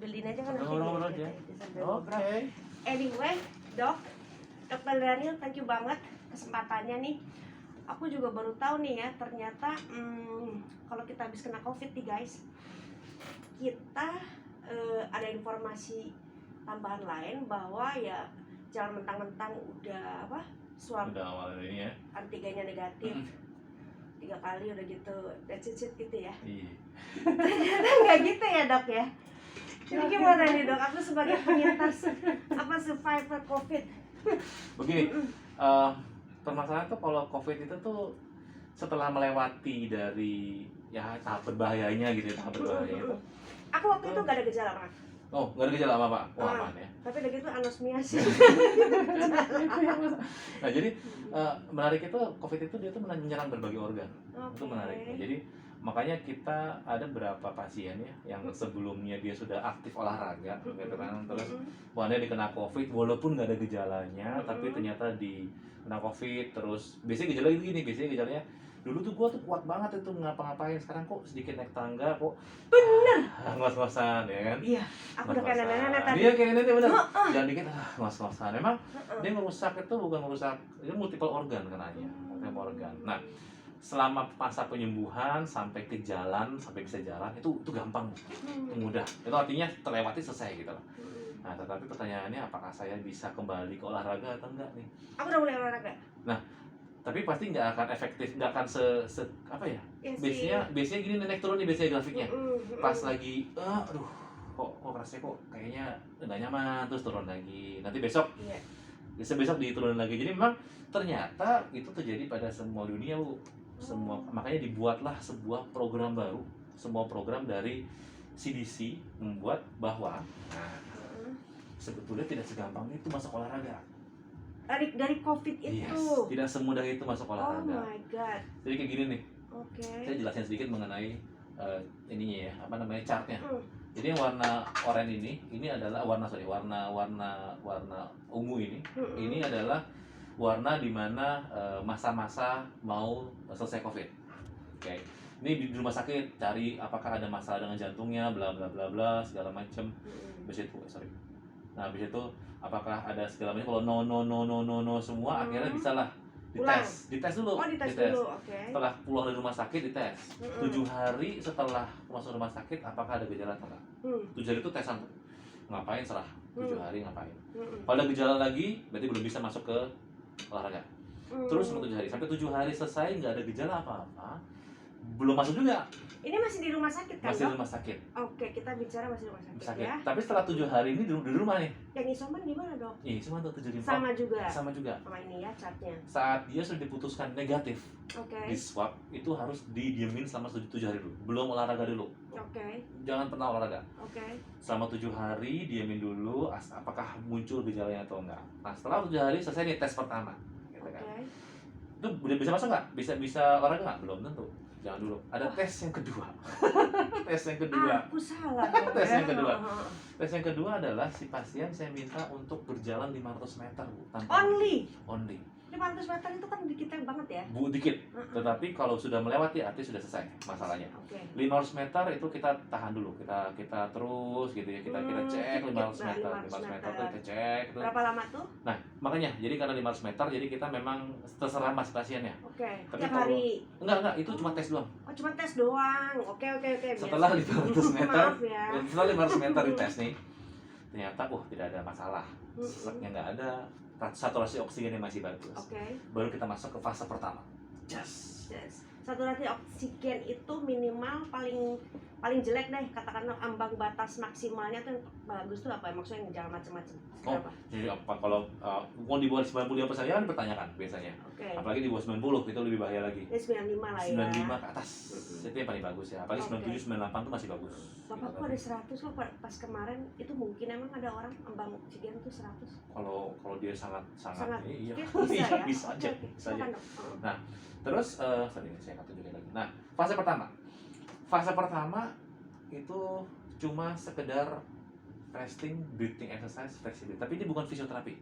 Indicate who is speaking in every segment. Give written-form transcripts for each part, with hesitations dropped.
Speaker 1: sambilin aja kan nanti
Speaker 2: Ngobrol aja.
Speaker 1: sambil ngobrol.
Speaker 2: Oke.
Speaker 1: Anyway, Dokter Daniel, thank you banget kesempatannya nih. Aku juga baru tahu nih ya, ternyata kalau kita habis kena COVID nih guys, kita ada informasi tambahan lain bahwa ya jangan mentang-mentang udah swab
Speaker 2: Udah awal ini ya.
Speaker 1: antigennya negatif 3 kali udah gitu that's it gitu ya.
Speaker 2: Iya.
Speaker 1: Ternyata nggak gitu ya dok ya. Jadi gimana nih dok, aku sebagai penyintas survivor COVID.
Speaker 2: Begini, permasalahan tuh kalau COVID itu tuh setelah melewati dari ya tahap berbahayanya gitu ya, tahap berbahayanya itu.
Speaker 1: Aku waktu itu nggak ada gejala Pak.
Speaker 2: Oh, nggak ada gejala apa-apa? Oh, aman ya.
Speaker 1: Tapi udah gitu anosmia sih.
Speaker 2: Nah, jadi menarik itu COVID itu dia tuh menyerang berbagai organ. Itu menarik. Jadi makanya kita ada beberapa pasien ya yang sebelumnya dia sudah aktif olahraga gitu kan, terus dia dikena COVID walaupun nggak ada gejalanya, tapi ternyata di kena COVID terus biasanya gejala itu gini, biasanya gejalanya dulu tuh gua tuh kuat banget itu ngapa-ngapain, sekarang kok sedikit naik tangga kok
Speaker 1: bener
Speaker 2: ngos-ngosan ya kan.
Speaker 1: Iya, aku udah kayak nenek-nenek tadi.
Speaker 2: Iya kayak nenek bener. Jangan dikit ngos-ngosan. Memang dia ngerusak itu bukan ngerusak, itu multiple organ kenanya, multiple organ. Nah, selama masa penyembuhan sampai ke jalan, sampai bisa jalan itu gampang, itu mudah. Itu artinya terlewati selesai gitu loh. Nah, tetapi pertanyaannya apakah saya bisa kembali ke olahraga atau enggak nih?
Speaker 1: Aku udah mulai olahraga.
Speaker 2: Nah, tapi pasti nggak akan efektif, nggak akan apa ya?
Speaker 1: Ya
Speaker 2: biasanya gini naik turun nih biasanya grafiknya. Pas lagi, aduh, kok rasanya kok kayaknya nggak nyaman, terus turun lagi. Nanti besok, besok diturunin lagi. Jadi memang ternyata itu terjadi pada semua dunia, Bu. Semua, makanya dibuatlah sebuah program baru, semua program dari CDC membuat bahwa sebetulnya tidak segampang itu masuk olahraga.
Speaker 1: Dari COVID itu.
Speaker 2: Yes, tidak semudah itu masuk olahraga.
Speaker 1: Oh my god.
Speaker 2: Jadi kayak gini nih.
Speaker 1: Oke.
Speaker 2: Saya jelasin sedikit mengenai ininya ya, chartnya. Jadi yang warna oranye ini adalah warna ungu ini. Ini adalah warna di mana masa-masa mau selesai COVID. Oke. Ini di rumah sakit cari apakah ada masalah dengan jantungnya, bla bla bla bla segala macam. Habis itu, Nah, habis itu apakah ada segala macam, kalau no semua akhirnya bisa lah dites dulu.
Speaker 1: Dites dulu, oke.
Speaker 2: Setelah pulang dari rumah sakit dites. 7 hari setelah masuk rumah sakit apakah ada gejala atau enggak. 7 hari itu tesan tuh. Ngapain serah. 7 hari ngapain. Kalau ada gejala lagi berarti belum bisa masuk ke olahraga. Terus sampai 7 hari. Sampai 7 hari selesai nggak ada gejala apa-apa, belum masuk juga.
Speaker 1: Ini masih di rumah sakit kan?
Speaker 2: Masih di rumah sakit.
Speaker 1: Oke, kita bicara masih di rumah sakit. Ya.
Speaker 2: Tapi setelah 7 hari ini di rumah nih.
Speaker 1: Yang isoman gimana dok?
Speaker 2: Iya, isoman tuh 7 hari.
Speaker 1: Sama juga.
Speaker 2: Sama juga.
Speaker 1: Sama ini ya chartnya.
Speaker 2: Saat dia sudah diputuskan negatif di
Speaker 1: Oke.
Speaker 2: swab, itu harus didiemin selama 7 hari dulu. Belum olahraga dulu.
Speaker 1: Oke.
Speaker 2: Jangan pernah olahraga.
Speaker 1: Oke.
Speaker 2: Selama 7 hari diemin dulu apakah muncul gejalanya atau enggak. Nah, setelah 7 hari selesai nih tes pertama. Gitu kan. Itu udah bisa masuk nggak? Bisa olahraga nggak? Belum tentu. Jangan dulu. Ada tes yang kedua. Tes yang kedua.
Speaker 1: Aku salah.
Speaker 2: Tes yang kedua. Tes yang kedua adalah si pasien saya minta untuk berjalan 500 meter, Bu.
Speaker 1: Only. 500 meter itu kan dikit banget ya?
Speaker 2: Bu, dikit. Tetapi kalau sudah melewati artinya sudah selesai masalahnya. 500 meter itu kita tahan dulu. Kita terus gitu ya. Kita cek 500 meter. 500 meter tuh kita cek.
Speaker 1: Berapa lama tuh?
Speaker 2: Nah, makanya jadi karena 500 meter jadi kita memang terserah mas pasiennya.
Speaker 1: Oke.
Speaker 2: Tapi
Speaker 1: Tiap
Speaker 2: kalau-
Speaker 1: hari.
Speaker 2: Enggak, itu cuma tes doang.
Speaker 1: Oh, cuma tes doang. Oke.
Speaker 2: Setelah 500 meter,
Speaker 1: Maaf ya.
Speaker 2: setelah 500 meter di tes nih, ternyata tidak ada masalah. Seseknya nggak ada, saturasi oksigennya masih bagus.
Speaker 1: Oke.
Speaker 2: Baru kita masuk ke fase pertama.
Speaker 1: Yes. Saturasi oksigen itu minimal paling jelek deh, katakanlah ambang batas maksimalnya tuh yang bagus tuh apa? Maksudnya yang jangan macam-macam.
Speaker 2: Jadi apa kalau mau di bawah 95% ya dipertanyakan biasanya.
Speaker 1: Oke.
Speaker 2: Apalagi di bawah 90 itu lebih bahaya lagi.
Speaker 1: 95 lah ya.
Speaker 2: 95 ke atas. Itu yang paling bagus ya. Apalagi 97 98 tuh masih bagus.
Speaker 1: Bapakku ada 100 kok pas kemarin, itu mungkin emang ada orang ambang oksigen tuh 100.
Speaker 2: Kalau dia sangat
Speaker 1: iya.
Speaker 2: Bisa aja. Nah, terus sorry saya akan tunjukin lagi. Nah, fase pertama itu cuma sekedar resting, breathing exercise, flexibility. Tapi ini bukan fisioterapi.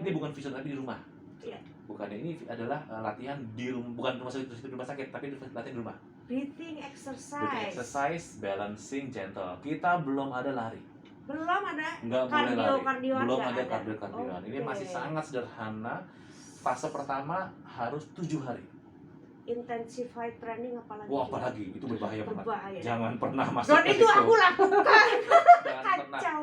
Speaker 2: Ini bukan fisioterapi di rumah.
Speaker 1: Iya.
Speaker 2: Bukan, ini adalah latihan di rumah, bukan di rumah sakit, tapi latihan di rumah.
Speaker 1: Breathing exercise.
Speaker 2: Breathing exercise, balancing, gentle. Kita belum ada lari.
Speaker 1: Belum ada
Speaker 2: Nggak boleh lari.
Speaker 1: kardio-kardioan,
Speaker 2: Belum
Speaker 1: nggak
Speaker 2: ada
Speaker 1: ada.
Speaker 2: kardio-kardioan. Ini
Speaker 1: Oke.
Speaker 2: masih sangat sederhana. Fase pertama harus 7 hari.
Speaker 1: Intensified training apalagi?
Speaker 2: Wah, apalagi itu berbahaya banget.
Speaker 1: Berbahaya.
Speaker 2: Jangan pernah masuk
Speaker 1: Dan
Speaker 2: ke
Speaker 1: itu
Speaker 2: situ.
Speaker 1: aku lakukan.
Speaker 2: Jangan pernah.
Speaker 1: Kacau.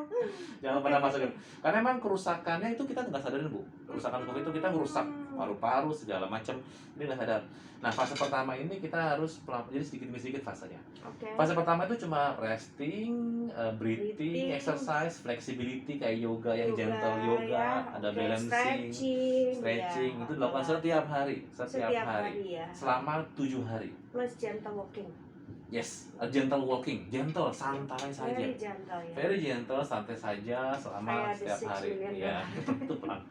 Speaker 2: Jangan pernah masukin. Karena emang kerusakannya itu kita nggak sadarin, Bu. Kerusakan COVID itu kita ngerusak paru-paru segala macam. Ini nggak sadar. Nah, fase pertama ini kita harus jadi sedikit demi sedikit fasenya.
Speaker 1: Oke.
Speaker 2: Fase pertama itu cuma resting, breathing,
Speaker 1: Breathing.
Speaker 2: exercise, flexibility kayak yoga yang gentle yoga,
Speaker 1: ya.
Speaker 2: ada
Speaker 1: Oke,
Speaker 2: balancing, stretching,
Speaker 1: ya.
Speaker 2: itu dilakukan setiap hari,
Speaker 1: Setiap hari ya.
Speaker 2: selama 7 hari.
Speaker 1: Plus gentle walking.
Speaker 2: Yes, a gentle walking, gentle, santai saja.
Speaker 1: Very gentle ya.
Speaker 2: Very gentle, santai saja selama
Speaker 1: Kayak
Speaker 2: setiap
Speaker 1: The Six
Speaker 2: hari.
Speaker 1: Million
Speaker 2: Iya, itu pelan.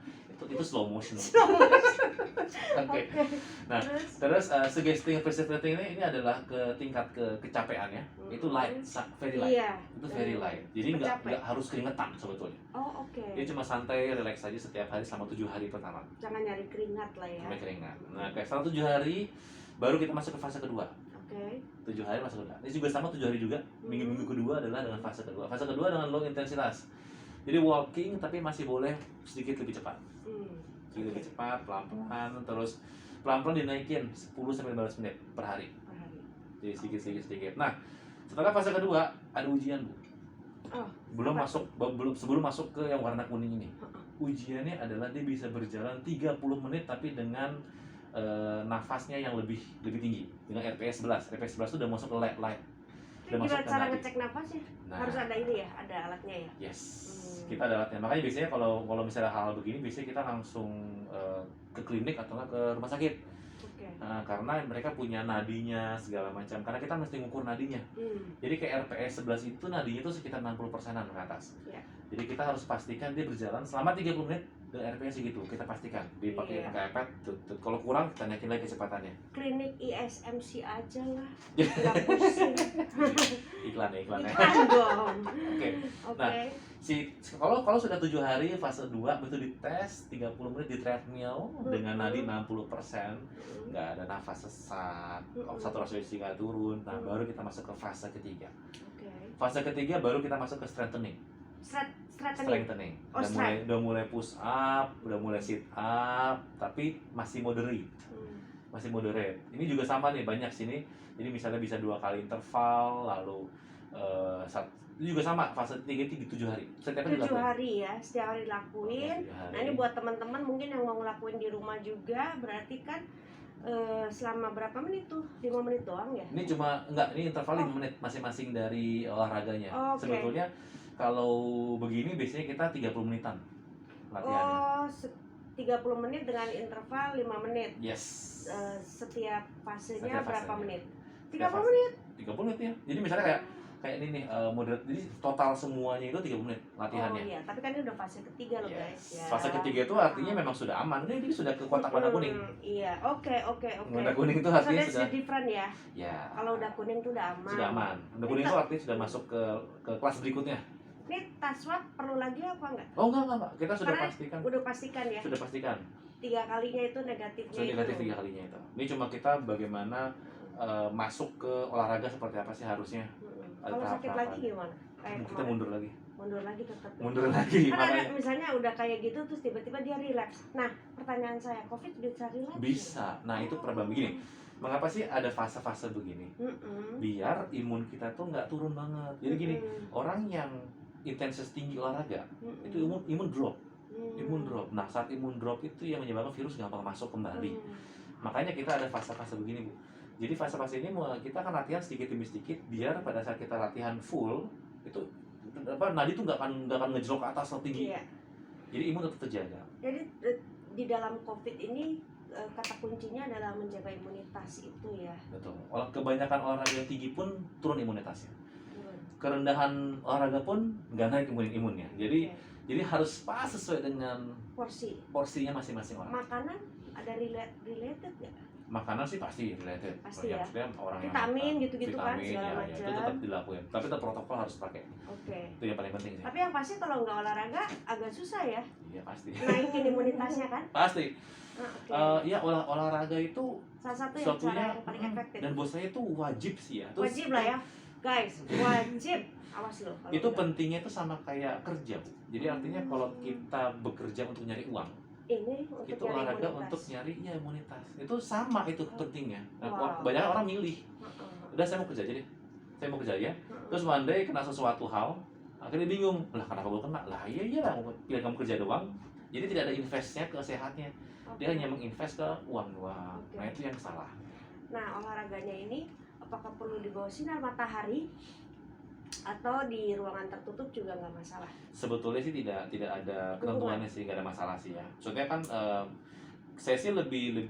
Speaker 2: Itu slow motion. Oke. Nah, terus suggesting flexibility ini adalah ke tingkat kecapean ya. Itu light, very light.
Speaker 1: Iya.
Speaker 2: Itu very light. Jadi
Speaker 1: Cepet
Speaker 2: nggak harus keringetan sebetulnya.
Speaker 1: Oh, oke.
Speaker 2: Dia cuma santai, relax saja setiap hari selama 7 hari pertama.
Speaker 1: Jangan nyari keringat lah ya.
Speaker 2: Sampai keringat. Nah, kayak setelah 7 hari baru kita masuk ke fase kedua.
Speaker 1: Oke.
Speaker 2: 7 hari masuk kedua. Ini juga sama 7 hari juga. Minggu-minggu kedua adalah dengan fase kedua. Fase kedua dengan low intensitas. Jadi walking tapi masih boleh sedikit lebih cepat. Sedikit lebih cepat, pelan-pelan, terus pelan-pelan dinaikin 10 sampai 15 menit per hari. Jadi sedikit. Nah, setelah fase kedua ada ujian, Bu.
Speaker 1: Oh,
Speaker 2: Sebelum masuk ke yang warna kuning ini. Ujiannya adalah dia bisa berjalan 30 menit tapi dengan nafasnya yang lebih tinggi dengan RPS 11. RPS 11 itu udah masuk ke light.
Speaker 1: Itu
Speaker 2: Udah masuk
Speaker 1: gimana
Speaker 2: ke
Speaker 1: cara
Speaker 2: nadi.
Speaker 1: ngecek nafasnya?
Speaker 2: Nah,
Speaker 1: Harus ada ini ya, ada alatnya ya.
Speaker 2: yes. Kita ada alatnya. Makanya biasanya kalau misalnya hal-hal begini biasanya kita langsung ke klinik atau nggak ke rumah sakit.
Speaker 1: Oke.
Speaker 2: Karena mereka punya nadinya segala macam. Karena kita mesti ngukur nadinya. Jadi kayak RPS 11 itu nadinya itu sekitar 60%-an ke atas.
Speaker 1: Ya.
Speaker 2: Jadi kita harus pastikan dia berjalan selama 30 menit dengan RPS segitu. Kita pastikan. Dipakai
Speaker 1: Iya.
Speaker 2: iPad. Kalau kurang kita naikin lagi kecepatannya.
Speaker 1: Klinik ISMC aja lah. Nggak pusing.
Speaker 2: Iklan ya.
Speaker 1: Iklan dong.
Speaker 2: Oke.
Speaker 1: Oke.
Speaker 2: Nah, kalau sudah 7 hari fase 2 betul dites 30 menit di treadmill dengan nadi 60%, nggak ada nafas sesak, saturasi oksigen nggak turun. Nah, baru kita masuk ke fase ketiga.
Speaker 1: Oke.
Speaker 2: Fase ketiga baru kita masuk ke strengthening.
Speaker 1: Strengthening. Oh,
Speaker 2: Udah mulai push up, udah mulai sit up, tapi masih moderate. Ini juga sama nih, banyak sini. Jadi misalnya bisa 2 kali interval, lalu itu juga sama fase 3 itu 7 hari. Setiap hari
Speaker 1: 7
Speaker 2: dilakuin.
Speaker 1: hari ya, setiap hari lakuin. Nah, ini buat teman-teman mungkin yang mau ngelakuin di rumah juga, berarti kan selama berapa menit tuh? 5 menit doang ya?
Speaker 2: Ini interval 5 menit masing-masing dari olahraganya.
Speaker 1: Oke.
Speaker 2: Sebetulnya kalau begini biasanya kita 30 menitan latihannya.
Speaker 1: 30 menit dengan interval 5 menit.
Speaker 2: Yes.
Speaker 1: Setiap fasenya
Speaker 2: Setiap
Speaker 1: berapa
Speaker 2: fasenya.
Speaker 1: menit?
Speaker 2: Setiap
Speaker 1: 30 menit.
Speaker 2: 30 menit ya. Jadi misalnya kayak ini nih moderate. Jadi total semuanya itu 30 menit latihannya.
Speaker 1: Oh iya, tapi kan ini udah fase ketiga loh guys ya.
Speaker 2: Fase ketiga itu artinya memang sudah aman. Ini sudah ke kotak warna kuning.
Speaker 1: Iya, oke.
Speaker 2: Warna kuning itu artinya
Speaker 1: So,
Speaker 2: sudah
Speaker 1: different ya.
Speaker 2: ya.
Speaker 1: Kalau udah kuning tuh udah aman.
Speaker 2: Sudah aman. Warna kuning itu artinya sudah masuk ke kelas berikutnya.
Speaker 1: Ini tes swab perlu lagi apa enggak?
Speaker 2: Oh enggak. Kita sudah
Speaker 1: Karena
Speaker 2: pastikan.
Speaker 1: Udah pastikan ya.
Speaker 2: Sudah pastikan.
Speaker 1: 3 kalinya itu negatifnya.
Speaker 2: Sudah negatif 3 kalinya itu. Ini cuma kita bagaimana masuk ke olahraga seperti apa sih harusnya. Ada
Speaker 1: Kalau sakit
Speaker 2: tahap-tahapan.
Speaker 1: lagi gimana? Kayak
Speaker 2: Kita
Speaker 1: kemarin.
Speaker 2: mundur lagi.
Speaker 1: Mundur lagi tetap. ya?
Speaker 2: Mundur lagi
Speaker 1: Kan ada
Speaker 2: makanya.
Speaker 1: misalnya udah kayak gitu terus tiba-tiba dia relapse. Nah, pertanyaan saya, COVID bisa relapse?
Speaker 2: Bisa. Nah, itu problem begini. Mengapa sih ada fase-fase begini? Biar imun kita tuh nggak turun banget. Jadi gini, orang yang intensitas tinggi olahraga itu imun drop. Imun drop. Nah, saat imun drop itu yang menyebabkan virus gampang masuk kembali. Makanya kita ada fase-fase begini, Bu. Jadi fase-fase ini kita akan latihan sedikit demi sedikit biar pada saat kita latihan full itu nadi tuh nggak akan ngejrok ke atas atau tinggi.
Speaker 1: Iya.
Speaker 2: Jadi imun tetap terjaga.
Speaker 1: Jadi di dalam COVID ini kata kuncinya adalah menjaga imunitas itu ya.
Speaker 2: Betul. Kebanyakan olahraga yang tinggi pun turun imunitasnya. Kerendahan olahraga pun nggak naik imunnya. Jadi harus pas sesuai dengan porsinya masing-masing orang.
Speaker 1: Makanan ada related nggak?
Speaker 2: Makanan sih pasti related.
Speaker 1: Pasti ya.
Speaker 2: Orang
Speaker 1: vitamin
Speaker 2: yang
Speaker 1: gitu-gitu kan segala macam.
Speaker 2: itu tetap dilakuin. Tapi tetap protokol harus pakai.
Speaker 1: Oke.
Speaker 2: Itu yang paling penting sih.
Speaker 1: Tapi yang pasti kalau nggak olahraga agak susah ya.
Speaker 2: Iya pasti.
Speaker 1: Naikin imunitasnya kan?
Speaker 2: Pasti.
Speaker 1: Okay.
Speaker 2: Ya olahraga itu
Speaker 1: salah satu
Speaker 2: suatunya
Speaker 1: cara yang paling efektif.
Speaker 2: dan buat saya itu wajib sih ya.
Speaker 1: Wajib lah ya. guys, wajib awas loh kalau
Speaker 2: Itu
Speaker 1: enggak.
Speaker 2: pentingnya itu sama kayak kerja, Bu. Jadi artinya kalau kita bekerja untuk nyari uang,
Speaker 1: Ini untuk
Speaker 2: itu
Speaker 1: nyari
Speaker 2: olahraga
Speaker 1: imunitas.
Speaker 2: untuk nyari ya imunitas. Itu sama itu pentingnya. Nah,
Speaker 1: Wow.
Speaker 2: banyak orang milih,
Speaker 1: Heeh.
Speaker 2: udah saya mau kerja aja deh. Saya mau kerja ya.
Speaker 1: Heeh.
Speaker 2: Terus one day kena sesuatu hal, akhirnya bingung. Lah kenapa gue kena? Lah iya lah, pilih kamu kerja doang. Jadi tidak ada investnya ke sehatnya. Dia
Speaker 1: Oke.
Speaker 2: hanya menginvest ke uang doang.
Speaker 1: Oke.
Speaker 2: Nah itu yang salah.
Speaker 1: Nah, olahraganya ini apakah perlu di bawah sinar matahari atau di ruangan tertutup juga nggak masalah?
Speaker 2: Sebetulnya sih tidak ada ketentuannya sih, nggak ada masalah sih ya. Soalnya kan saya sih lebih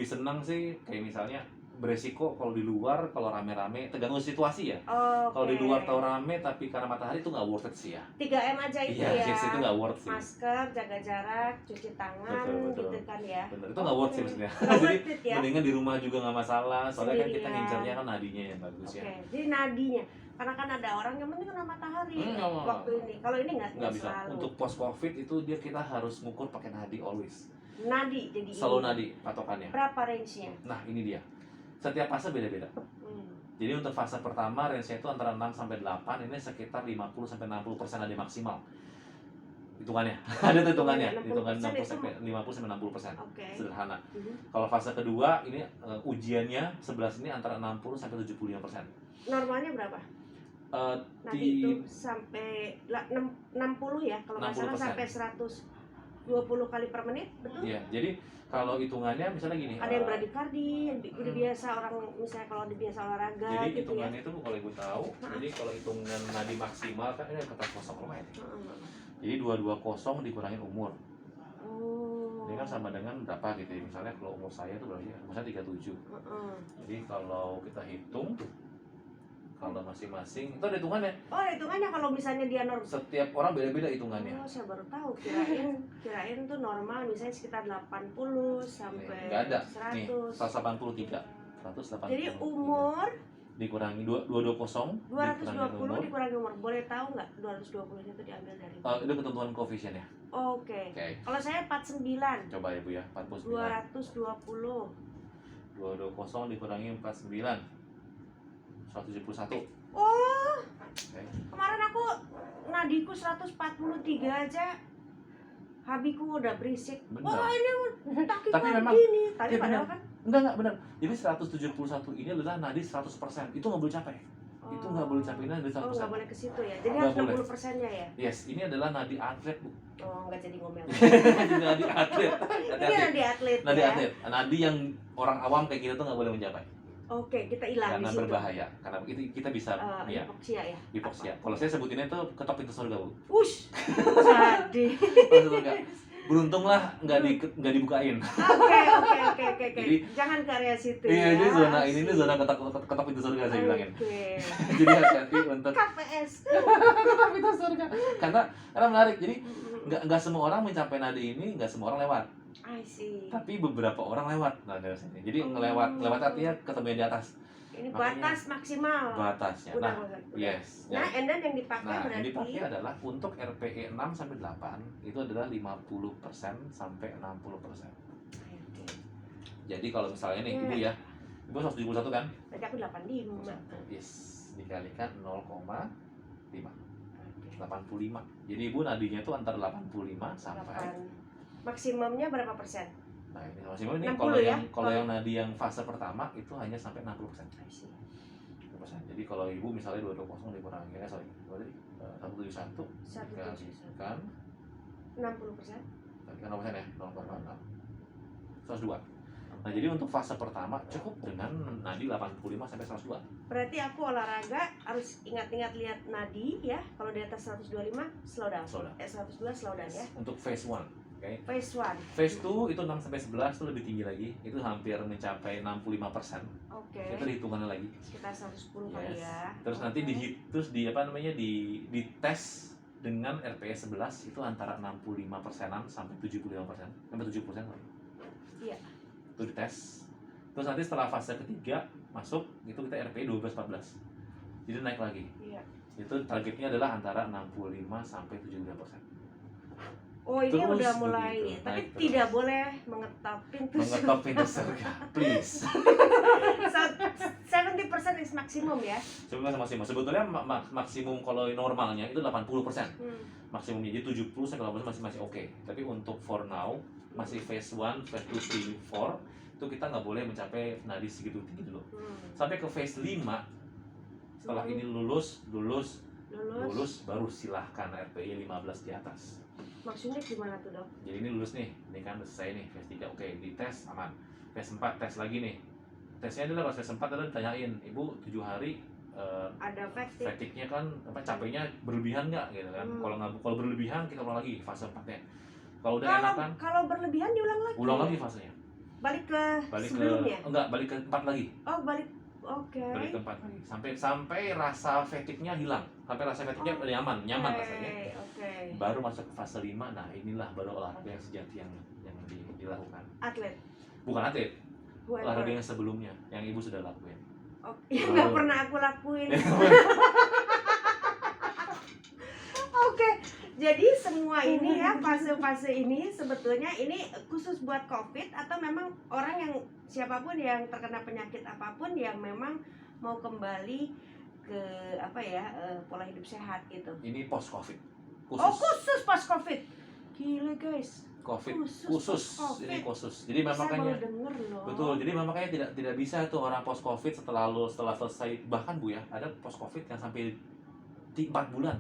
Speaker 2: senang sih kayak misalnya beresiko kalau di luar, kalau rame-rame, tergantung situasi ya. Kalau di luar tahu rame tapi karena matahari itu nggak worth it sih ya.
Speaker 1: 3M aja itu
Speaker 2: Iya,
Speaker 1: ya.
Speaker 2: yes, itu nggak worth sih.
Speaker 1: Masker, jaga jarak, cuci tangan,
Speaker 2: Betul.
Speaker 1: gitu kan ya.
Speaker 2: Bener, itu nggak worth sih
Speaker 1: Oke.
Speaker 2: maksudnya.
Speaker 1: Nggak
Speaker 2: Jadi
Speaker 1: worth it ya.
Speaker 2: mendingan di rumah juga nggak masalah. Soalnya kan kita
Speaker 1: Sendirian.
Speaker 2: ngincernya kan nadinya yang bagus
Speaker 1: Oke,
Speaker 2: ya.
Speaker 1: jadi nadinya. Karena kan ada orang yang penting kena matahari
Speaker 2: Nggak.
Speaker 1: waktu ini. Kalau ini nggak
Speaker 2: Bisa.
Speaker 1: selalu.
Speaker 2: Untuk post covid itu kita harus ngukur pakai nadi always.
Speaker 1: Nadi jadi
Speaker 2: Selalu
Speaker 1: ini.
Speaker 2: nadi patokannya.
Speaker 1: Berapa range-nya?
Speaker 2: Nah ini dia. Setiap fase beda-beda. Jadi untuk fase pertama range-nya itu antara 6 sampai 8, ini sekitar 50 sampai 60% nadi maksimal. Hitungannya. Ada tuh hitungannya.
Speaker 1: 60%
Speaker 2: Hitungan 60
Speaker 1: itu-
Speaker 2: sampai 50 sampai 60%.
Speaker 1: Oke.
Speaker 2: Sederhana.
Speaker 1: Mhm.
Speaker 2: Kalau fase kedua ini ujiannya 11 ini antara 60 sampai 75%.
Speaker 1: Normalnya berapa?
Speaker 2: Eh,
Speaker 1: Nanti
Speaker 2: di
Speaker 1: itu sampai 60 ya kalau nggak salah
Speaker 2: 60%.
Speaker 1: sampai 120 kali per menit, betul?
Speaker 2: Iya, jadi kalau hitungannya misalnya gini.
Speaker 1: Ada yang bradikardi, yang udah biasa orang misalnya kalau udah biasa olahraga
Speaker 2: Jadi
Speaker 1: gitu ya.
Speaker 2: hitungannya itu kalau ibu tahu, jadi kalau hitungan nadi maksimal kan ini kata kosong lumayan.
Speaker 1: Heeh.
Speaker 2: Jadi 220 dikurangin umur.
Speaker 1: Oh.
Speaker 2: Ini kan sama dengan berapa gitu ya. Misalnya kalau umur saya itu berapa ya? Umur saya 37.
Speaker 1: Heeh.
Speaker 2: Jadi kalau kita hitung, kalau masing-masing itu ada hitungannya.
Speaker 1: Oh, ada hitungannya kalau misalnya dia normal.
Speaker 2: Setiap orang beda-beda hitungannya.
Speaker 1: Oh, saya baru tahu. Kirain tuh normal misalnya sekitar 80 sampai
Speaker 2: Nggak ada.
Speaker 1: 100.
Speaker 2: Nih, 183. 180.
Speaker 1: Jadi umur
Speaker 2: dikurangi 220
Speaker 1: 220 dikurangi umur. Boleh tahu nggak 220-nya itu diambil dari?
Speaker 2: Itu ketentuan koefisiennya.
Speaker 1: Oke.
Speaker 2: Oke.
Speaker 1: Kalau saya 49.
Speaker 2: Coba ya Bu ya, 49.
Speaker 1: 220.
Speaker 2: 220 dikurangi 49. 171.
Speaker 1: Oh,
Speaker 2: Oke.
Speaker 1: kemarin aku nadiku 143 aja. Habiku udah berisik.
Speaker 2: Bener.
Speaker 1: Wah, ini
Speaker 2: Tapi
Speaker 1: tapi
Speaker 2: memang-
Speaker 1: gini. Tapi
Speaker 2: iya,
Speaker 1: padahal
Speaker 2: bener.
Speaker 1: kan
Speaker 2: Enggak benar. Jadi 171 ini adalah nadi 100%. Itu nggak boleh capai. Itu nggak boleh capai nadi
Speaker 1: Oh,
Speaker 2: 100%.
Speaker 1: nggak boleh ke situ ya. Jadi
Speaker 2: Nggak
Speaker 1: harus
Speaker 2: boleh.
Speaker 1: 60%-nya ya.
Speaker 2: Yes, ini adalah nadi atlet, Bu.
Speaker 1: Oh, nggak jadi ngomel.
Speaker 2: Ini nadi atlet.
Speaker 1: Ini
Speaker 2: Hati-hati.
Speaker 1: nadi atlet
Speaker 2: Nadi
Speaker 1: ya.
Speaker 2: atlet. Nadi yang orang awam kayak kita tuh nggak boleh mencapai.
Speaker 1: Oke, kita hilang
Speaker 2: Karena
Speaker 1: di situ.
Speaker 2: berbahaya. Karena itu kita bisa ya
Speaker 1: Hipoksia ya.
Speaker 2: hipoksia. Kalau saya sebutinnya itu ketok pintu surga, Bu.
Speaker 1: Ush, jadi.
Speaker 2: Pintu surga. Beruntunglah nggak dibukain.
Speaker 1: Oke.
Speaker 2: Jadi-
Speaker 1: Jangan ke area situ
Speaker 2: Iya,
Speaker 1: ya.
Speaker 2: jadi zona ini
Speaker 1: Asik.
Speaker 2: zona ketok pintu surga saya bilangin.
Speaker 1: Oke.
Speaker 2: Jadi hati-hati untuk
Speaker 1: KPS.
Speaker 2: ketok pintu surga. Karena menarik. Jadi nggak semua orang mencapai nadi ini, nggak semua orang lewat.
Speaker 1: I see.
Speaker 2: Tapi beberapa orang lewat nah dari sini. Jadi
Speaker 1: Oh.
Speaker 2: ngelewat artinya ketemu yang di atas
Speaker 1: Ini
Speaker 2: makanya-
Speaker 1: batas maksimal.
Speaker 2: batasnya.
Speaker 1: Udah,
Speaker 2: Nah,
Speaker 1: udah.
Speaker 2: yes.
Speaker 1: Nah, and then yang dipakai
Speaker 2: Nah, yang
Speaker 1: berarti
Speaker 2: dipakai adalah untuk RPE 6 sampai 8 itu adalah 50% sampai 60%.
Speaker 1: Oke.
Speaker 2: Jadi kalau misalnya nih
Speaker 1: Iya.
Speaker 2: Ibu ya, Ibu 171 kan?
Speaker 1: Berarti aku 85.
Speaker 2: Yes, dikalikan 0,5
Speaker 1: Oke.
Speaker 2: 85. Jadi Ibu nadinya itu antara 85 sampai
Speaker 1: 8. Maksimumnya berapa persen?
Speaker 2: nah ini maksimal ini
Speaker 1: 60
Speaker 2: kalau
Speaker 1: ya?
Speaker 2: kalau yang nadi yang fase pertama itu hanya sampai 60%.
Speaker 1: I see.
Speaker 2: 60%. Jadi kalau Ibu misalnya 220 dikurangi berarti 171
Speaker 1: 1
Speaker 2: dikalikan
Speaker 1: 60%.
Speaker 2: kalikan 0% ya 0,6 102. Nah jadi untuk fase pertama cukup dengan nadi 85 sampai 102.
Speaker 1: Berarti aku olahraga harus ingat-ingat lihat nadi ya. Kalau di atas 125 slow down.
Speaker 2: Slow down.
Speaker 1: 102 slow down ya.
Speaker 2: Untuk phase 1, oke.
Speaker 1: Phase 1.
Speaker 2: Phase 2 itu 6 sampai 11 itu lebih tinggi lagi. Itu hampir mencapai 65%.
Speaker 1: Oke.
Speaker 2: Itu hitungannya lagi.
Speaker 1: Sekitar 110 kali
Speaker 2: Yes.
Speaker 1: ya.
Speaker 2: Terus nanti
Speaker 1: Oke.
Speaker 2: di tes dengan RPE 11 itu antara 65%-an sampai 75%, sampai 70%.
Speaker 1: Iya.
Speaker 2: Itu dites. Terus nanti setelah fase ketiga masuk itu kita RPE 12-14. Jadi naik lagi.
Speaker 1: Iya.
Speaker 2: Itu targetnya adalah antara 65 sampai 75%.
Speaker 1: Oh, ini
Speaker 2: Terus
Speaker 1: udah mulai,
Speaker 2: begitu,
Speaker 1: tapi
Speaker 2: naik terus.
Speaker 1: tidak boleh mengetok pintu
Speaker 2: Mengetok pintu surga, please.
Speaker 1: So, 70% is maksimum ya.
Speaker 2: Sebenarnya maksimum. Sebetulnya maksimum kalau normalnya itu 80%. Maksimumnya jadi 70 sampai 80% masih oke. Tapi untuk for now masih phase 1, phase 2, 3, 4 itu kita nggak boleh mencapai nadi segitu tinggi dulu. Sampai ke phase 5 setelah ini lulus baru silahkan RPI 15 di atas.
Speaker 1: Maksudnya gimana tuh, Dok?
Speaker 2: Jadi ini lulus nih, ini kan udah selesai nih phase 3, oke, di tes aman. Phase 4 tes lagi nih. Tesnya adalah pas phase 4 adalah ditanyain, Ibu 7 hari
Speaker 1: Ada fatigue.
Speaker 2: fatigue-nya kan capeknya berlebihan nggak gitu kan. Kalau berlebihan kita ulang lagi fase 4-nya. Kalau udah enakan,
Speaker 1: Kalau berlebihan diulang lagi.
Speaker 2: ulang lagi fasenya.
Speaker 1: Balik ke
Speaker 2: Balik
Speaker 1: sebelumnya.
Speaker 2: balik ke 4 lagi.
Speaker 1: Oh, balik. Oke.
Speaker 2: Balik ke 4 lagi. Sampai rasa fatigue-nya hilang. Sampai rasa fatigue-nya nyaman rasanya.
Speaker 1: Oke.
Speaker 2: Baru masuk ke fase 5. Nah, inilah baru olahraga yang sejati yang dilakukan.
Speaker 1: Atlet.
Speaker 2: Bukan atlet.
Speaker 1: Whoever.
Speaker 2: Olahraga yang sebelumnya yang Ibu sudah lakuin.
Speaker 1: Yang nggak pernah aku lakuin. Oke, jadi semua ini ya, fase-fase ini sebetulnya ini khusus buat COVID atau memang orang yang siapapun yang terkena penyakit apapun yang memang mau kembali ke pola hidup sehat gitu.
Speaker 2: Ini post COVID.
Speaker 1: Khusus pas COVID. Gila guys.
Speaker 2: COVID
Speaker 1: Khusus
Speaker 2: ini khusus. Jadi makanya
Speaker 1: denger loh.
Speaker 2: betul. Jadi makanya tidak bisa tuh orang post COVID setelah selesai, bahkan Bu ya, ada post COVID yang sampai 4 bulan.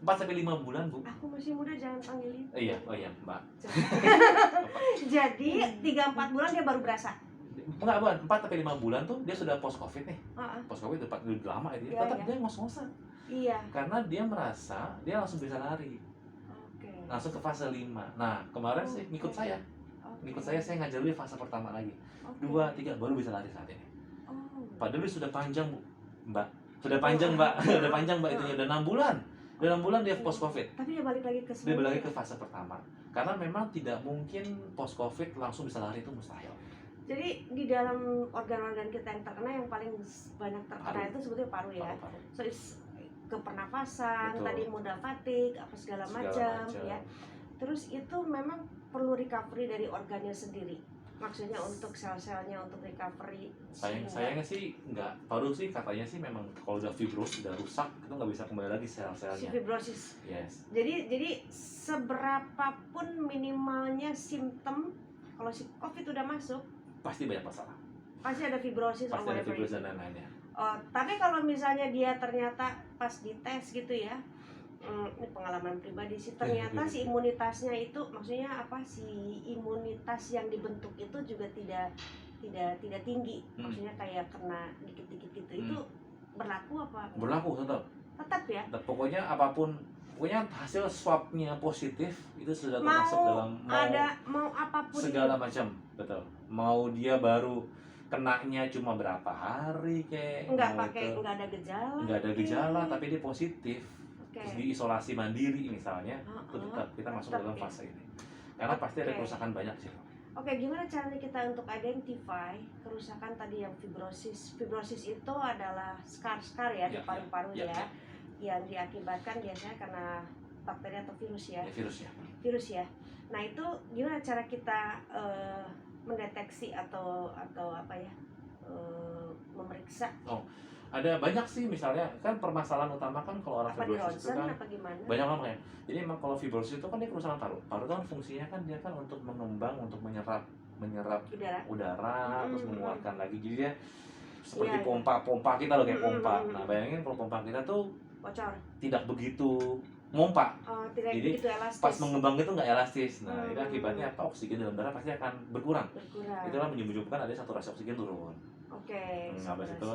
Speaker 2: 4 sampai 5 bulan, Bu.
Speaker 1: Aku masih muda, jangan panggil itu.
Speaker 2: Iya, Mbak.
Speaker 1: Jadi 3-4 bulan dia baru berasa.
Speaker 2: Enggak, bukan. 4 sampai 5 bulan tuh dia sudah post COVID nih. Post COVID udah lama itu.
Speaker 1: Iya,
Speaker 2: Tetap dia ngos-ngosan.
Speaker 1: Iya.
Speaker 2: Karena dia merasa dia langsung bisa lari. Langsung ke fase 5. Nah, kemarin sih ngikut saya. Ngikut saya ngajar dulu fase pertama lagi. 2, 3 baru bisa lari saat ini. Padahal dia sudah panjang, Bu. Mbak. Sudah panjang, Mbak. Sudah panjang, Mbak, itunya udah 6 bulan. Udah 6 bulan dia post Covid.
Speaker 1: Tapi dia balik lagi ke
Speaker 2: Dia balik lagi ke fase pertama. Karena memang tidak mungkin post Covid langsung bisa lari, itu mustahil.
Speaker 1: Jadi di dalam organ-organ kita yang terkena, yang paling banyak terkena itu sebetulnya paru ya.
Speaker 2: Paru.
Speaker 1: So ke pernafasan,
Speaker 2: Betul.
Speaker 1: tadi mudah fatigue, apa segala macam ya. Terus itu memang perlu recovery dari organnya sendiri. Maksudnya untuk sel-selnya untuk recovery.
Speaker 2: Sayangnya sih enggak. Paru sih katanya sih memang kalau udah fibrosis, udah rusak, itu nggak bisa kembali lagi sel-selnya.
Speaker 1: Fibrosis.
Speaker 2: Yes.
Speaker 1: Jadi seberapapun minimalnya simptom, kalau si COVID udah masuk,
Speaker 2: Pasti banyak masalah.
Speaker 1: pasti ada fibrosis.
Speaker 2: Pasti ada fibrosis dan lain-lainnya.
Speaker 1: Tapi kalau misalnya dia ternyata pas dites gitu ya, ini pengalaman pribadi sih, ternyata si imunitasnya itu, maksudnya apa, si imunitas yang dibentuk itu juga tidak tinggi, maksudnya kayak kena dikit-dikit gitu, itu berlaku apa?
Speaker 2: Berlaku
Speaker 1: Tetap ya.
Speaker 2: Pokoknya hasil swabnya positif itu sudah termasuk dalam
Speaker 1: mau apapun
Speaker 2: segala macam, betul. Mau dia baru kenanya cuma berapa hari
Speaker 1: nggak ada gejala,
Speaker 2: tapi dia positif. Terus diisolasi mandiri misalnya, itu tetap kita masuk dalam fase ini. Karena pasti ada kerusakan banyak sih.
Speaker 1: Oke, gimana caranya kita untuk identify kerusakan tadi yang fibrosis? Fibrosis itu adalah scar ya di paru-paru ya, yang diakibatkan biasanya karena bakteri atau virus ya. Virus ya. Nah, itu gimana cara kita mendeteksi atau memeriksa?
Speaker 2: Ada banyak sih, misalnya kan permasalahan utama kan kalau orang fibrosis itu kan banyak orang ya. Jadi memang kalau fibrosis itu kan dia kerusakan paru. Paru itu kan fungsinya kan dia kan untuk mengembang, untuk menyerap udara, terus mengeluarkan lagi. Jadi dia seperti pompa kita loh, kayak pompa. Nah, bayangin kalau pompa kita tuh
Speaker 1: bocor,
Speaker 2: tidak begitu mompa.
Speaker 1: Jadi begitu elastis.
Speaker 2: Pas mengembang itu nggak elastis. Nah, itu akibatnya apa? Oksigen dalam darah pasti akan berkurang. Itulah menyebabkan ada saturasi oksigen turun. Habis itu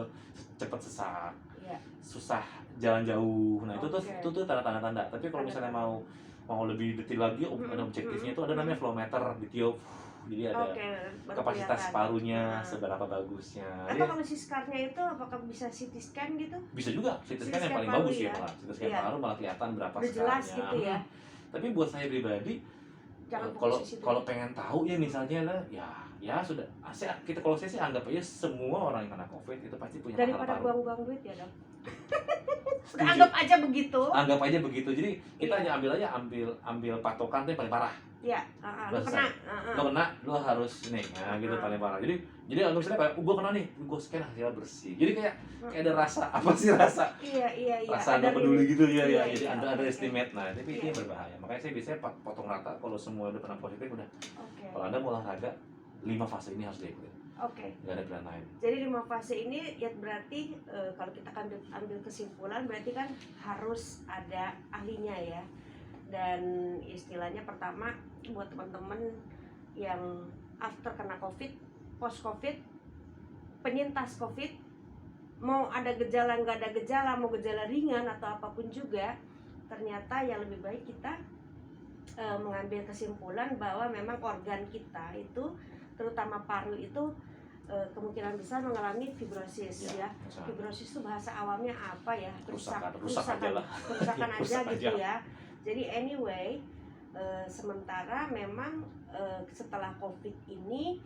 Speaker 2: cepat sesak, susah jalan jauh. Nah, itu tuh tanda-tanda. Tapi kalau misalnya mau lebih detail lagi, ada objektifnya itu ada namanya flow meter, ditiup. Jadi ada kapasitas parunya seberapa bagusnya.
Speaker 1: Atau kalau si scarnya itu apakah bisa CT scan gitu?
Speaker 2: Bisa juga, CT scan yang paling bagus ya malah. CT scan paru malah kelihatan berapa scarnya.
Speaker 1: Jelas gitu ya.
Speaker 2: Tapi buat saya pribadi, kalau pengen tahu ya misalnya lah, ya sudah. Kalau saya sih anggap aja semua orang yang kena COVID itu pasti punya masalah paru.
Speaker 1: Daripada buang-buang duit ya, Dok. Udah anggap aja begitu.
Speaker 2: Anggap aja begitu. Jadi kita
Speaker 1: Iya.
Speaker 2: hanya ambil patokan tuh yang paling parah.
Speaker 1: Ya, lu kena.
Speaker 2: Lo kena, lo harus nih, nah gitu paling parah. Jadi anggap misalnya kayak, gue kena nih, gue scan hasilnya bersih. Jadi kayak ada rasa apa sih rasa?
Speaker 1: Iya.
Speaker 2: Rasa
Speaker 1: Ada
Speaker 2: nggak peduli gitu ya,
Speaker 1: iya,
Speaker 2: jadi
Speaker 1: iya,
Speaker 2: underestimate. Nah, tapi itu
Speaker 1: Iya.
Speaker 2: yang berbahaya. Makanya saya biasanya potong rata kalau semua udah pernah positif udah.
Speaker 1: Oke.
Speaker 2: Kalau Anda mau olahraga, 5 fase ini harus diikutin.
Speaker 1: Oke.
Speaker 2: Nggak ada pilihan lain.
Speaker 1: Jadi 5 fase ini ya berarti kalau kita kan ambil kesimpulan berarti kan harus ada ahlinya ya. Dan istilahnya pertama buat teman-teman yang after kena COVID, post COVID, penyintas COVID, mau ada gejala nggak ada gejala, mau gejala ringan atau apapun juga, ternyata yang lebih baik kita mengambil kesimpulan bahwa memang organ kita itu terutama paru itu kemungkinan besar mengalami fibrosis ya. Fibrosis itu bahasa awamnya apa ya?
Speaker 2: Rusak aja
Speaker 1: Kerusakan aja
Speaker 2: Rusak
Speaker 1: gitu
Speaker 2: aja.
Speaker 1: ya. Jadi anyway, sementara memang setelah COVID ini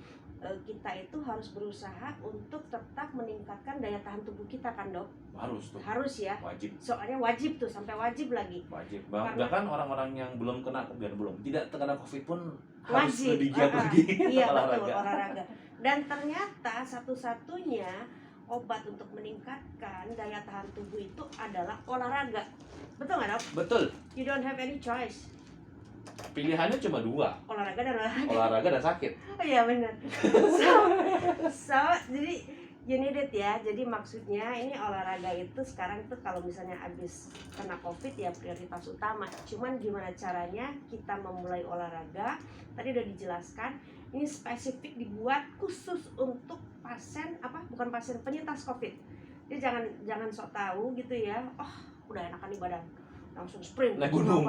Speaker 1: kita itu harus berusaha untuk tetap meningkatkan daya tahan tubuh kita kan dok?
Speaker 2: Harus tuh.
Speaker 1: Harus ya.
Speaker 2: Wajib.
Speaker 1: Soalnya wajib tuh, sampai wajib lagi.
Speaker 2: Wajib. Bahkan orang-orang yang belum kena tidak terkena COVID pun harus
Speaker 1: wajib.
Speaker 2: lebih giat lagi
Speaker 1: Iya
Speaker 2: olahraga.
Speaker 1: betul, olahraga. Dan ternyata satu-satunya obat untuk meningkatkan daya tahan tubuh itu adalah olahraga. Betul nggak dok?
Speaker 2: Betul.
Speaker 1: You don't have any choice.
Speaker 2: Pilihannya cuma 2,
Speaker 1: Olahraga dan olahraga.
Speaker 2: olahraga dan sakit.
Speaker 1: Oh iya benar. So jadi you need it ya. Jadi maksudnya ini olahraga itu sekarang itu kalau misalnya habis kena COVID ya prioritas utama. Cuman gimana caranya kita memulai olahraga? Tadi udah dijelaskan. Ini spesifik dibuat khusus untuk pasien bukan pasien penyintas COVID. Jadi jangan sok tahu gitu ya. Oh udah enakan di badan, langsung sprint
Speaker 2: naik gunung.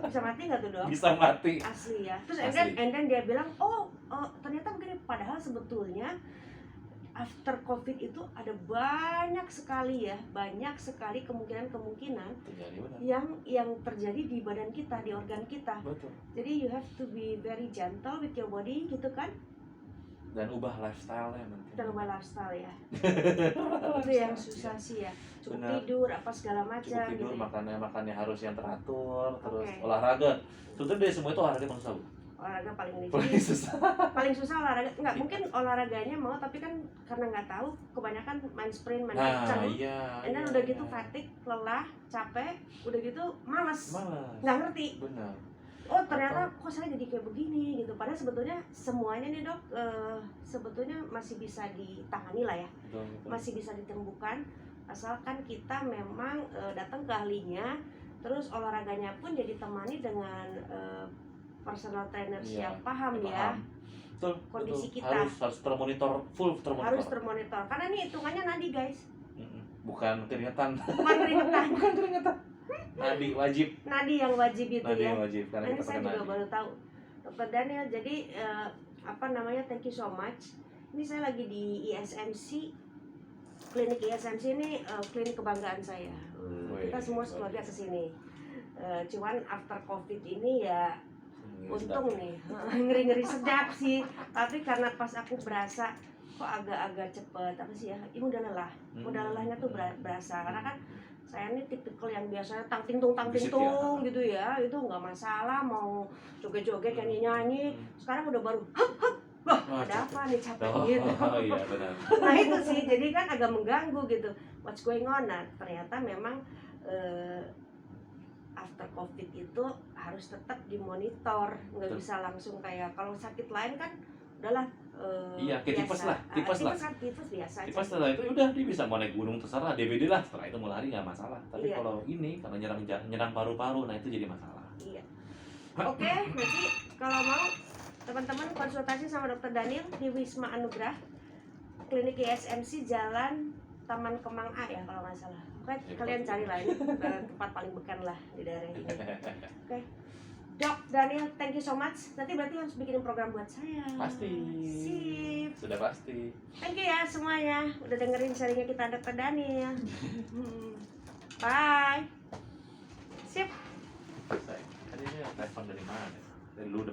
Speaker 1: Bisa mati nggak tuh dok?
Speaker 2: Bisa mati.
Speaker 1: Asli ya. Terus
Speaker 2: Asli.
Speaker 1: and then dia bilang oh ternyata begini, padahal sebetulnya after COVID itu ada banyak sekali kemungkinan
Speaker 2: Terjadi benar.
Speaker 1: yang terjadi di badan kita, di organ kita.
Speaker 2: Betul.
Speaker 1: Jadi you have to be very gentle with your body gitu kan,
Speaker 2: Dan ubah lifestyle-nya nanti.
Speaker 1: kita ubah lifestyle ya. Itu yang susah sih ya. Cukup
Speaker 2: Benar.
Speaker 1: tidur apa segala macam.
Speaker 2: Cukup tidur,
Speaker 1: gitu ya.
Speaker 2: makannya harus yang teratur, terus
Speaker 1: Oke.
Speaker 2: olahraga. Sebetulnya dari semua itu olahraga paling susah, Bu.
Speaker 1: Olahraga paling ini.
Speaker 2: Paling susah.
Speaker 1: Paling susah olahraga, nggak mungkin olahraganya mau, tapi kan karena nggak tahu, kebanyakan main sprint, main kencang,
Speaker 2: Iya.
Speaker 1: dan udah gitu fatigue, lelah, capek, udah gitu malas, nggak ngerti.
Speaker 2: Benar.
Speaker 1: Oh ternyata kok saya jadi kayak begini gitu. Padahal sebetulnya semuanya nih dok, sebetulnya masih bisa ditangani lah ya,
Speaker 2: Betul.
Speaker 1: masih bisa disembuhkan, asalkan kita memang datang ke ahlinya, terus olahraganya pun jadi temani dengan personal trainer yang paham ya.
Speaker 2: Betul,
Speaker 1: Kondisi
Speaker 2: betul.
Speaker 1: kita.
Speaker 2: Harus termonitor, full termonitor.
Speaker 1: Harus termonitor karena ini hitungannya nadi guys,
Speaker 2: Bukan keringetan.
Speaker 1: bukan keringetan.
Speaker 2: Bukan keringetan. Nadi wajib.
Speaker 1: Nadi yang wajib itu
Speaker 2: Nadi
Speaker 1: ya.
Speaker 2: yang wajib karena
Speaker 1: Ini
Speaker 2: kita
Speaker 1: saya
Speaker 2: pakai
Speaker 1: juga
Speaker 2: nadi.
Speaker 1: baru tahu, Dokter Daniel. Jadi thank you so much. Ini saya lagi di ISMC, klinik ISMC ini klinik kebanggaan saya. Kita semua keluarga kesini. Cuman after COVID ini ya untung nih, ngeri-ngeri sedap sih. Tapi karena pas aku berasa kok agak-agak cepet apa sih ya, ini udah lelahnya tuh berasa. Karena kan saya ini tipikal yang biasanya tang ting tung gitu ya, itu nggak masalah, mau joget-joget nyanyi-nyanyi. Sekarang udah baru ada apa nih, capek gitu.
Speaker 2: Oh iya benar.
Speaker 1: Nah itu sih, jadi kan agak mengganggu gitu. What's going on? Nah ternyata memang after COVID itu harus tetap dimonitor, nggak bisa langsung kayak kalau sakit lain kan udahlah.
Speaker 2: Iya, kayak tipes lah.
Speaker 1: Tipes biasa.
Speaker 2: Tipes setelah itu udah dia bisa mau naik gunung terserah, DBD lah. Setelah itu mau lari nggak masalah. Tapi
Speaker 1: Iya.
Speaker 2: kalau ini karena nyerang paru-paru, nah itu jadi masalah.
Speaker 1: Iya. Oke, nanti kalau mau teman-teman konsultasi sama Dokter Daniel di Wisma Anugrah, klinik ISMC Jalan Taman Kemang A ya kalau nggak salah. Oke,
Speaker 2: Ya,
Speaker 1: kalian
Speaker 2: pasti.
Speaker 1: cari lah ini tempat paling beken lah di daerah ini. Oke. Dok Daniel, thank you so much. Nanti berarti harus bikin program buat saya.
Speaker 2: Pasti.
Speaker 1: Sip.
Speaker 2: Sudah pasti.
Speaker 1: Thank you ya semuanya udah dengerin sharingnya kita Dokter Daniel. Bye. Sip.
Speaker 2: Tadi ini telepon dari mana? Dari lu